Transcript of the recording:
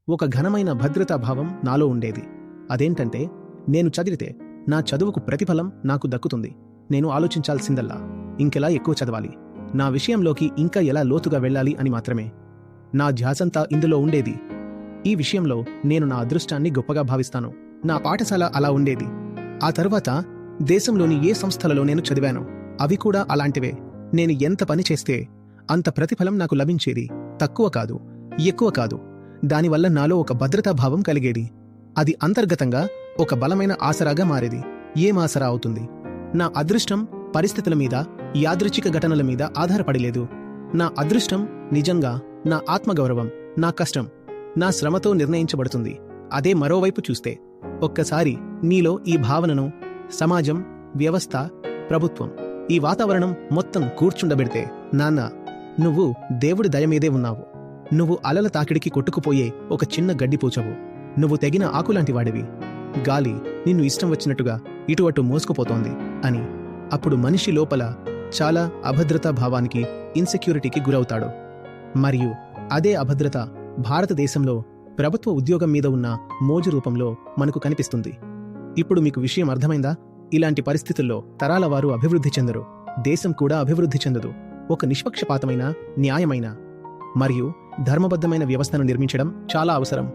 ఒక ఘనమైన భద్రతా భావం నాలో ఉండేది. అదేంటంటే, నేను చదివితే నా చదువుకు ప్రతిఫలం నాకు దక్కుతుంది. నేను ఆలోచించాల్సిందల్లా ఇంకెలా ఎక్కువ చదవాలి, నా విషయంలోకి ఇంకా ఎలా లోతుగా వెళ్ళాలి అని మాత్రమే. నా ధ్యాసంతా ఇందులో ఉండేది. ఈ విషయంలో నేను నా అదృష్టాన్ని గొప్పగా భావిస్తాను. నా పాఠశాల అలా ఉండేది. ఆ తరువాత దేశంలోని ఏ సంస్థలలో నేను చదివానో అవి కూడా అలాంటివే. నేను ఎంత పని చేస్తే అంత ప్రతిఫలం నాకు లభించేది. తక్కువ కాదు, ఎక్కువ కాదు. దానివల్ల నాలో ఒక భద్రతా భావం కలిగేది. అది అంతర్గతంగా ఒక బలమైన ఆసరాగా మారేది. ఏం ఆసరా అవుతుంది? నా అదృష్టం పరిస్థితుల మీద, యాదృచ్ఛిక ఘటనల మీద ఆధారపడలేదు. నా అదృష్టం నిజంగా నా ఆత్మగౌరవం, నా కష్టం, నా శ్రమతో నిర్ణయించబడుతుంది. అదే మరోవైపు చూస్తే, ఒక్కసారి నీలో ఈ భావనను సమాజం, వ్యవస్థ, ప్రభుత్వం, ఈ వాతావరణం మొత్తం కూర్చుండబెడితే, నాన్న, నువ్వు దేవుడి దయమీదే ఉన్నావు. నువ్వు అలల తాకిడికి కొట్టుకుపోయే ఒక చిన్న గడ్డిపూచవు. నువ్వు తెగిన ఆకులాంటి వాడివి. గాలి నిన్ను ఇష్టం వచ్చినట్టుగా ఇటు అటు మోసుకుపోతోంది అని. అప్పుడు మనిషి లోపల చాలా అభద్రతా భావానికి, ఇన్సెక్యూరిటీకి గురవుతాడు. మరియు అదే అభద్రత భారతదేశంలో ప్రభుత్వ ఉద్యోగం మీద ఉన్న మోజు రూపంలో మనకు కనిపిస్తుంది. ఇప్పుడు మీకు విషయం అర్థమైందా? ఇలాంటి పరిస్థితుల్లో తరాల వారు అభివృద్ధి చెందరు, దేశం కూడా అభివృద్ధి చెందదు. ఒక నిష్పక్షపాతమైన, న్యాయమైన మరియు ధర్మబద్ధమైన వ్యవస్థను నిర్మించడం చాలా అవసరం.